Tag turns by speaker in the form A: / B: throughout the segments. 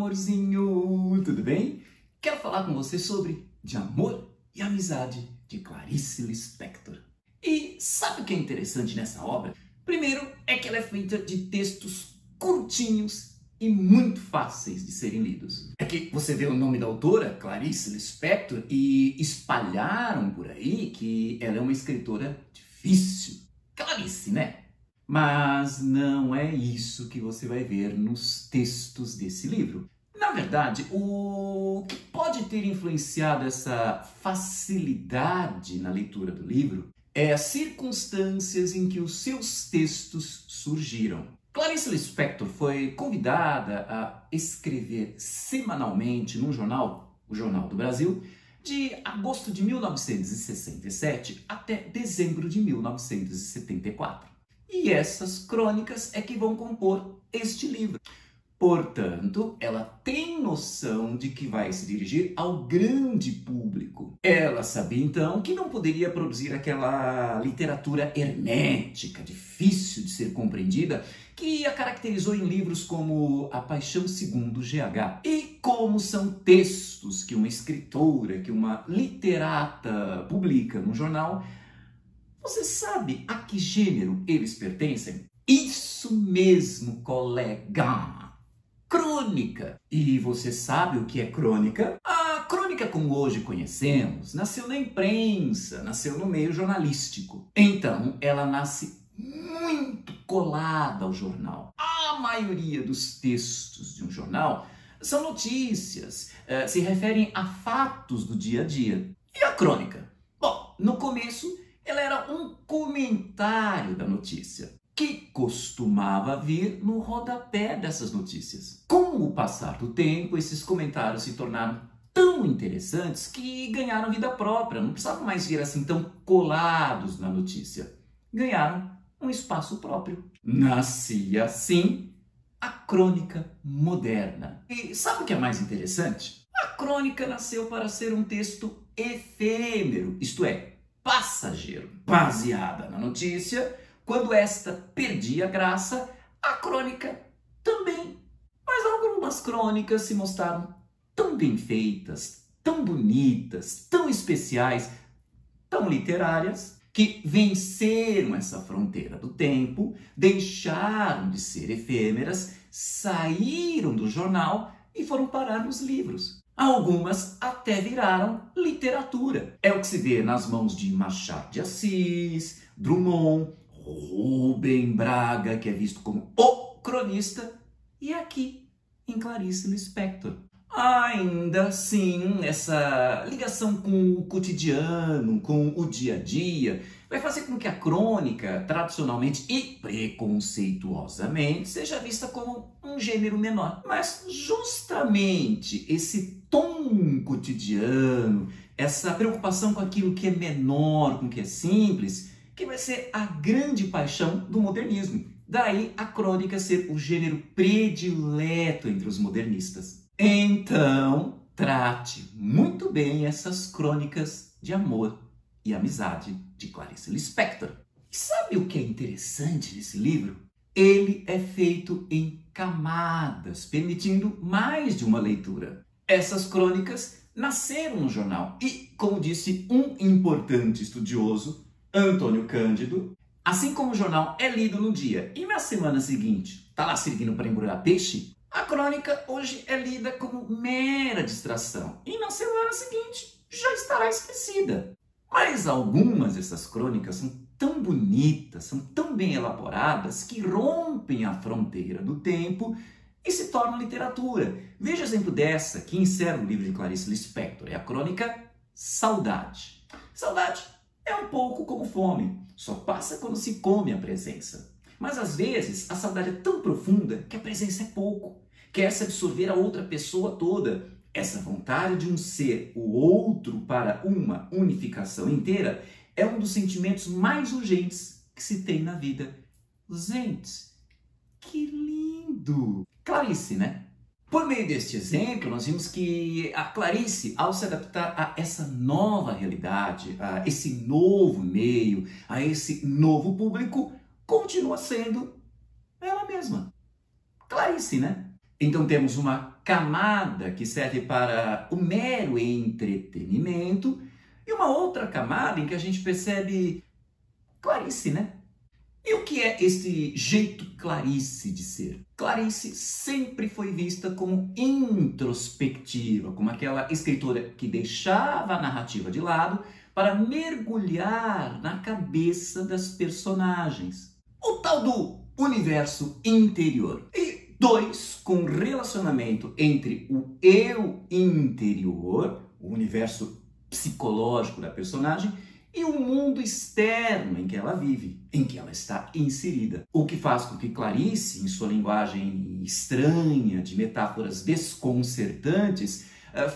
A: amorzinho, tudo bem? Quero falar com você sobre De Amor e Amizade, de Clarice Lispector. E sabe o que é interessante nessa obra? Primeiro é que ela é feita de textos curtinhos e muito fáceis de serem lidos. É que você vê o nome da autora, Clarice Lispector, e espalharam por aí que ela é uma escritora difícil. Clarice, né? Mas não é isso que você vai ver nos textos desse livro. Na verdade, o que pode ter influenciado essa facilidade na leitura do livro é as circunstâncias em que os seus textos surgiram. Clarice Lispector foi convidada a escrever semanalmente num jornal, o Jornal do Brasil, de agosto de 1967 até dezembro de 1974. E essas crônicas é que vão compor este livro. Portanto, ela tem noção de que vai se dirigir ao grande público. Ela sabia então que não poderia produzir aquela literatura hermética, difícil de ser compreendida, que a caracterizou em livros como A Paixão Segundo GH. E como são textos que uma escritora, que uma literata publica no jornal, você sabe a que gênero eles pertencem? Isso mesmo, colega! Crônica. E você sabe o que é crônica? A crônica, como hoje conhecemos, nasceu na imprensa, nasceu no meio jornalístico. Então, ela nasce muito colada ao jornal. A maioria dos textos de um jornal são notícias, se referem a fatos do dia a dia. E a crônica? Bom, no começo, ela era um comentário da notícia, que costumava vir no rodapé dessas notícias. Com o passar do tempo, esses comentários se tornaram tão interessantes que ganharam vida própria, não precisavam mais vir assim tão colados na notícia. Ganharam um espaço próprio. Nascia assim a crônica moderna. E sabe o que é mais interessante? A crônica nasceu para ser um texto efêmero, isto é, passageiro, baseada na notícia. Quando esta perdia a graça, a crônica também. Mas algumas crônicas se mostraram tão bem feitas, tão bonitas, tão especiais, tão literárias, que venceram essa fronteira do tempo, deixaram de ser efêmeras, saíram do jornal e foram parar nos livros. Algumas até viraram literatura. É o que se vê nas mãos de Machado de Assis, Drummond, Rubem Braga, que é visto como o cronista, e aqui em Clarice Lispector. Ainda assim, essa ligação com o cotidiano, com o dia a dia, vai fazer com que a crônica, tradicionalmente e preconceituosamente, seja vista como um gênero menor. Mas justamente esse tom cotidiano, essa preocupação com aquilo que é menor, com o que é simples, que vai ser a grande paixão do modernismo. Daí a crônica ser o gênero predileto entre os modernistas. Então, trate muito bem essas crônicas de amor e amizade de Clarice Lispector. E sabe o que é interessante nesse livro? Ele é feito em camadas, permitindo mais de uma leitura. Essas crônicas nasceram no jornal e, como disse um importante estudioso, Antônio Cândido, assim como o jornal é lido no dia e na semana seguinte está lá servindo para embrulhar peixe, a crônica hoje é lida como mera distração e na semana seguinte já estará esquecida. Mas algumas dessas crônicas são tão bonitas, são tão bem elaboradas que rompem a fronteira do tempo e se tornam literatura. Veja o exemplo dessa que encerra o livro de Clarice Lispector, é a crônica Saudade. Saudade é um pouco como fome, só passa quando se come a presença. Mas às vezes a saudade é tão profunda que a presença é pouco. Quer-se absorver a outra pessoa toda. Essa vontade de um ser o outro para uma unificação inteira é um dos sentimentos mais urgentes que se tem na vida. Gente, que lindo! Clarice, né? Por meio deste exemplo, nós vimos que a Clarice, ao se adaptar a essa nova realidade, a esse novo meio, a esse novo público, continua sendo ela mesma. Clarice, né? Então temos uma camada que serve para o mero entretenimento e uma outra camada em que a gente percebe Clarice, né? E o que é esse jeito Clarice de ser? Clarice sempre foi vista como introspectiva, como aquela escritora que deixava a narrativa de lado para mergulhar na cabeça das personagens. O tal do universo interior. E dois, com relacionamento entre o eu interior, o universo psicológico da personagem, e o mundo externo em que ela vive, em que ela está inserida. O que faz com que Clarice, em sua linguagem estranha, de metáforas desconcertantes,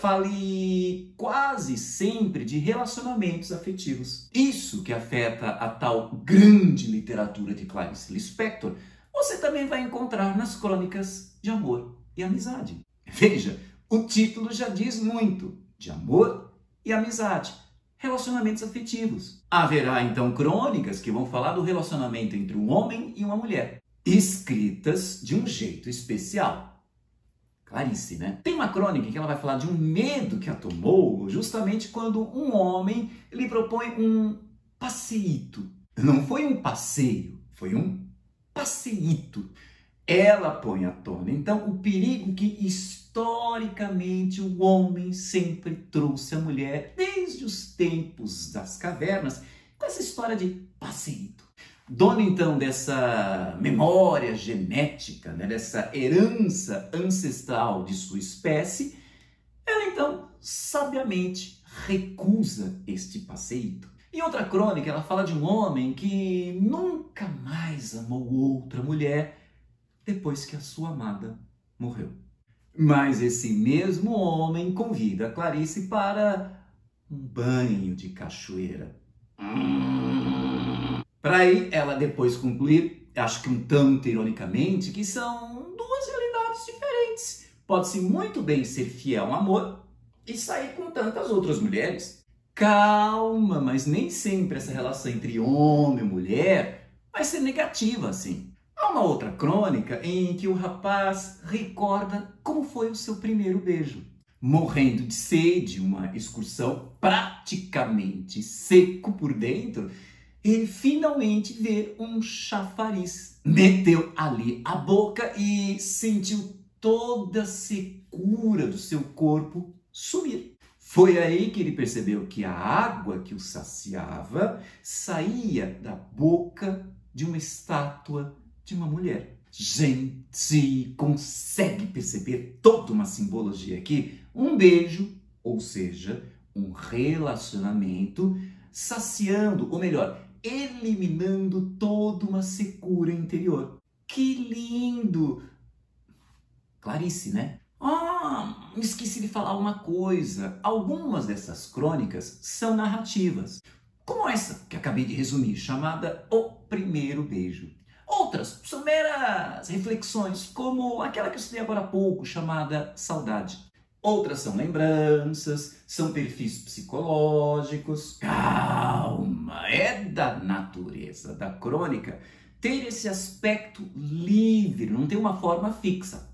A: fale quase sempre de relacionamentos afetivos. Isso que afeta a tal grande literatura de Clarice Lispector, você também vai encontrar nas crônicas de amor e amizade. Veja, o título já diz muito, de amor e amizade. Relacionamentos afetivos. Haverá então crônicas que vão falar do relacionamento entre um homem e uma mulher, escritas de um jeito especial. Clarice, né? Tem uma crônica que ela vai falar de um medo que a tomou justamente quando um homem lhe propõe um passeíto. Não foi um passeio, foi um passeíto. Ela põe à tona, então, o perigo que historicamente o homem sempre trouxe à mulher desde os tempos das cavernas, com essa história de passeíto. Dona, então, dessa memória genética, né, dessa herança ancestral de sua espécie, ela, então, sabiamente recusa este passeíto. Em outra crônica, ela fala de um homem que nunca mais amou outra mulher depois que a sua amada morreu. Mas esse mesmo homem convida a Clarice para um banho de cachoeira. Para aí ela depois concluir, acho que um tanto ironicamente, que são duas realidades diferentes. Pode-se muito bem ser fiel ao amor e sair com tantas outras mulheres. Calma, mas nem sempre essa relação entre homem e mulher vai ser negativa assim. Há uma outra crônica em que o rapaz recorda como foi o seu primeiro beijo. Morrendo de sede, uma excursão praticamente seco por dentro, ele finalmente vê um chafariz. Meteu ali a boca e sentiu toda a secura do seu corpo sumir. Foi aí que ele percebeu que a água que o saciava saía da boca de uma estátua de uma mulher. Gente, consegue perceber toda uma simbologia aqui? Um beijo, ou seja, um relacionamento, saciando, ou melhor, eliminando toda uma secura interior. Que lindo! Clarice, né? Esqueci de falar uma coisa. Algumas dessas crônicas são narrativas, como essa que acabei de resumir, chamada O Primeiro Beijo. Outras são meras reflexões, como aquela que eu citei agora há pouco, chamada Saudade. Outras são lembranças, são perfis psicológicos. Calma, é da natureza da crônica ter esse aspecto livre, não tem uma forma fixa.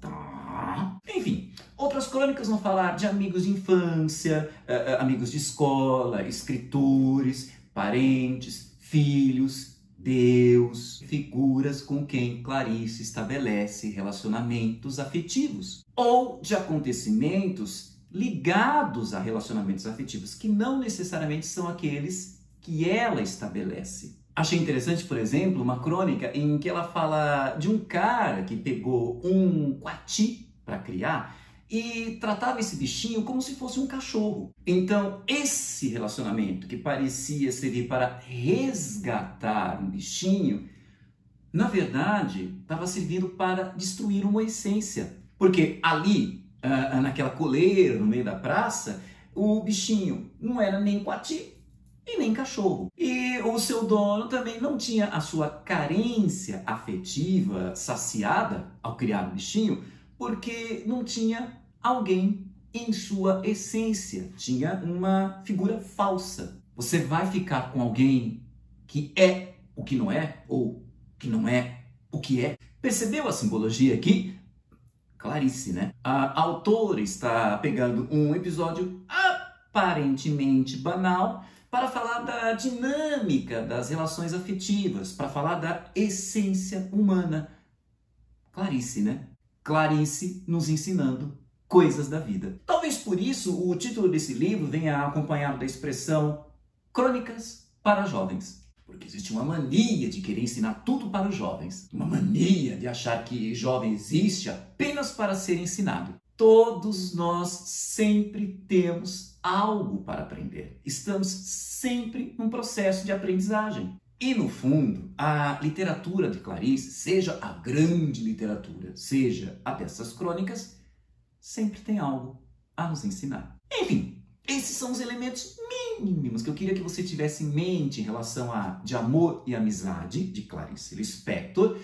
A: Enfim, outras crônicas vão falar de amigos de infância, amigos de escola, escritores, parentes, filhos, Deus, figuras com quem Clarice estabelece relacionamentos afetivos, ou de acontecimentos ligados a relacionamentos afetivos, que não necessariamente são aqueles que ela estabelece. Achei interessante, por exemplo, uma crônica em que ela fala de um cara que pegou um coati para criar e tratava esse bichinho como se fosse um cachorro. Então, esse relacionamento que parecia servir para resgatar um bichinho, na verdade, estava servindo para destruir uma essência. Porque ali, naquela coleira, no meio da praça, o bichinho não era nem coati e nem cachorro. E o seu dono também não tinha a sua carência afetiva saciada ao criar o bichinho, porque não tinha alguém em sua essência, tinha uma figura falsa. Você vai ficar com alguém que é o que não é, ou que não é o que é. Percebeu a simbologia aqui? Clarice, né? A autora está pegando um episódio aparentemente banal para falar da dinâmica das relações afetivas, para falar da essência humana. Clarice, né? Clarice nos ensinando coisas da vida. Talvez por isso o título desse livro venha acompanhado da expressão Crônicas para Jovens. Porque existe uma mania de querer ensinar tudo para os jovens. Uma mania de achar que jovem existe apenas para ser ensinado. Todos nós sempre temos algo para aprender. Estamos sempre num processo de aprendizagem. E no fundo, a literatura de Clarice, seja a grande literatura, seja a dessas crônicas, sempre tem algo a nos ensinar. Enfim, esses são os elementos mínimos que eu queria que você tivesse em mente em relação a De Amor e Amizade, de Clarice Lispector.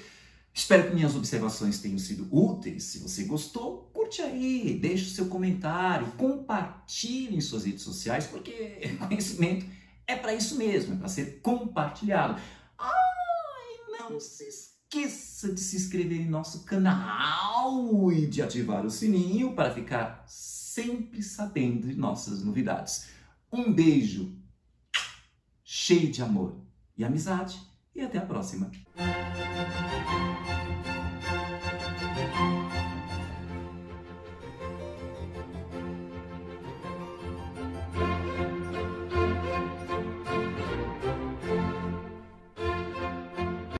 A: Espero que minhas observações tenham sido úteis. Se você gostou, curte aí, deixe o seu comentário, compartilhe em suas redes sociais, porque conhecimento é para isso mesmo, é para ser compartilhado. E não se esqueça de se inscrever em nosso canal e de ativar o sininho para ficar sempre sabendo de nossas novidades. Um beijo cheio de amor e amizade e até a próxima.